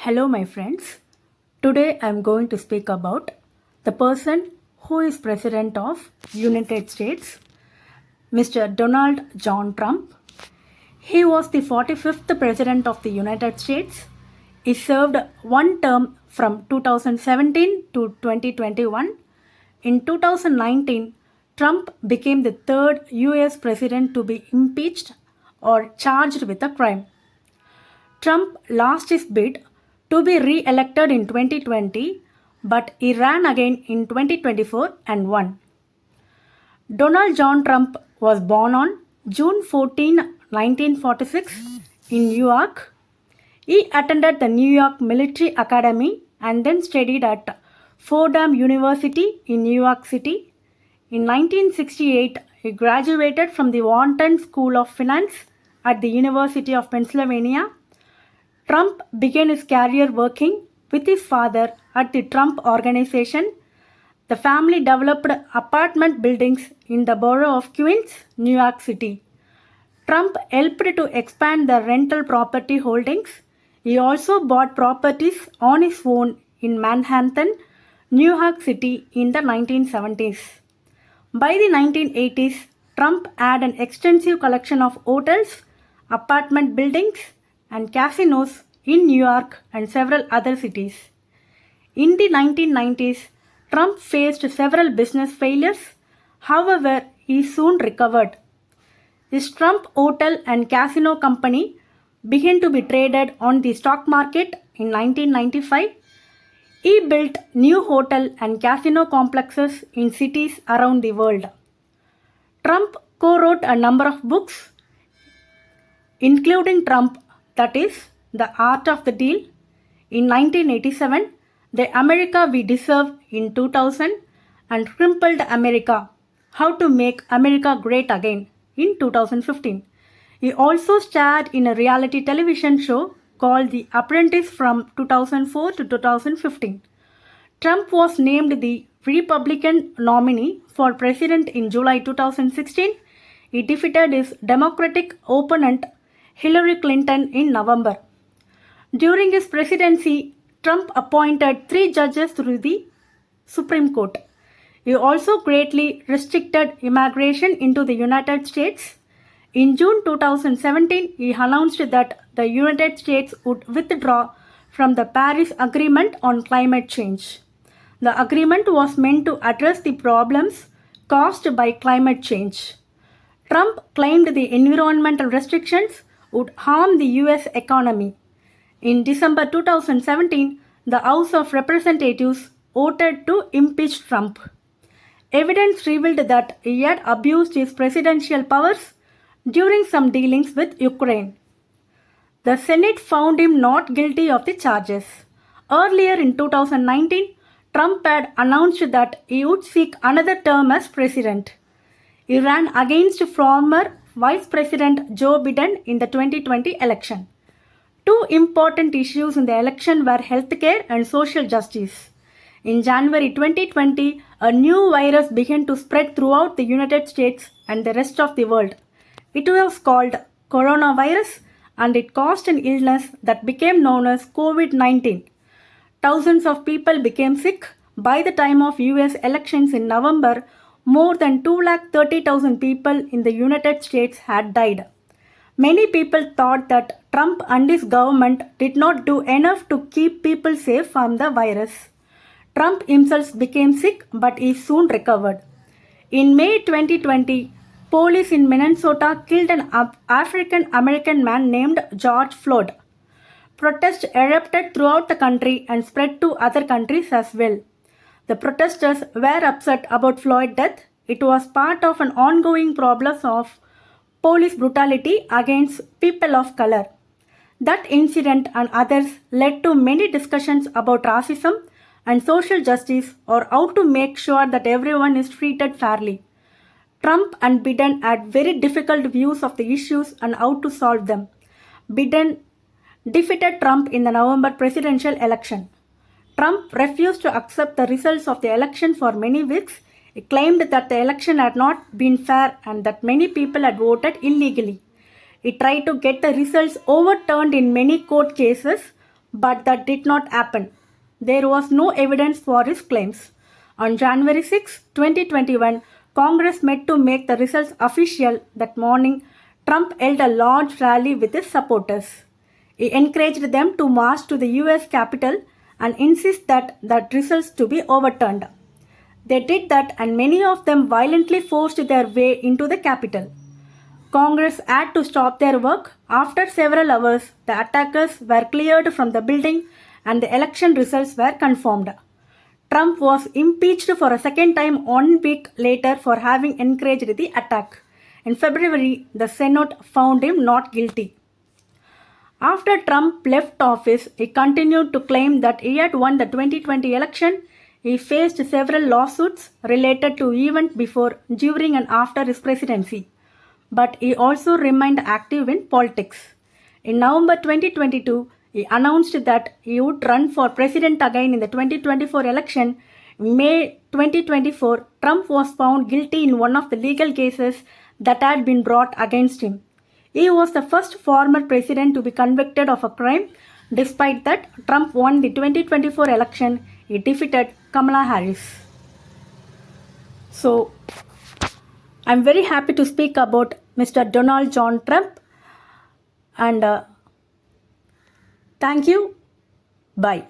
Hello, my friends. Today I am going to speak about the person who is President of United States, Mr. Donald John Trump. He was the 45th President of the United States. He served one term from 2017 to 2021. In 2019, Trump became the third US President to be impeached or charged with a crime. Trump lost his bid to be re elected in 2020, but he ran again in 2024 and won. Donald John Trump was born on June 14, 1946, in New York. He attended the New York Military Academy and then studied at Fordham University in New York City. In 1968, he graduated from the Wharton School of Finance at the University of Pennsylvania. Trump began his career working with his father at the Trump Organization. The family developed apartment buildings in the borough of Queens, New York City. Trump helped to expand the rental property holdings. He also bought properties on his own in Manhattan, New York City in the 1970s. By the 1980s, Trump had an extensive collection of hotels, apartment buildings, and casinos in New York and several other cities. In the 1990s, Trump faced several business failures. However, he soon recovered. His Trump Hotel and Casino Company began to be traded on the stock market in 1995. He built new hotel and casino complexes in cities around the world. Trump co-wrote a number of books, including Trump, that is, The Art of the Deal in 1987, The America We Deserve in 2000, and Crippled America, How to Make America Great Again in 2015. He also starred in a reality television show called The Apprentice from 2004 to 2015. Trump was named the Republican nominee for president in July 2016. He defeated his Democratic opponent Hillary Clinton in November. During his presidency, Trump appointed 3 judges to the Supreme Court. He also greatly restricted immigration into the United States. In June 2017, he announced that the United States would withdraw from the Paris Agreement on climate change. The agreement was meant to address the problems caused by climate change. Trump claimed the environmental restrictions would harm the US economy. In December 2017, the House of Representatives voted to impeach Trump. Evidence revealed that he had abused his presidential powers during some dealings with Ukraine. The Senate found him not guilty of the charges. Earlier in 2019, Trump had announced that he would seek another term as president. He ran against former Vice President Joe Biden in the 2020 election. 2 important issues in the election were healthcare and social justice. In January 2020, a new virus began to spread throughout the United States and the rest of the world. It was called coronavirus and it caused an illness that became known as COVID-19. Thousands of people became sick. By the time of US elections in November, more than 230,000 people in the United States had died. Many people thought that Trump and his government did not do enough to keep people safe from the virus. Trump himself became sick, but he soon recovered. In May 2020, police in Minnesota killed an African American man named George Floyd. Protests erupted throughout the country and spread to other countries as well. The protesters were upset about Floyd's death. It was part of an ongoing problem of police brutality against people of color. That incident and others led to many discussions about racism and social justice or how to make sure that everyone is treated fairly. Trump and Biden had very difficult views of the issues and how to solve them. Biden defeated Trump in the November presidential election. Trump refused to accept the results of the election for many weeks. He claimed that the election had not been fair and that many people had voted illegally. He tried to get the results overturned in many court cases. But that did not happen. There was no evidence for his claims. On January 6, 2021, Congress met to make the results official. That morning, Trump held a large rally with his supporters. He encouraged them to march to the US Capitol and insist that the results to be overturned. They did that, and many of them violently forced their way into the Capitol. Congress had to stop their work. After several hours, the attackers were cleared from the building and the election results were confirmed. Trump was impeached for a second time 1 week later for having encouraged the attack. In February, the Senate found him not guilty. After Trump left office, he continued to claim that he had won the 2020 election. He faced several lawsuits related to events before, during, and after his presidency. But he also remained active in politics. In November 2022, he announced that he would run for president again in the 2024 election. In May 2024, Trump was found guilty in one of the legal cases that had been brought against him. He was the first former president to be convicted of a crime. Despite that, Trump won the 2024 election. He defeated Kamala Harris. So, I'm very happy to speak about Mr. Donald John Trump. And thank you. Bye.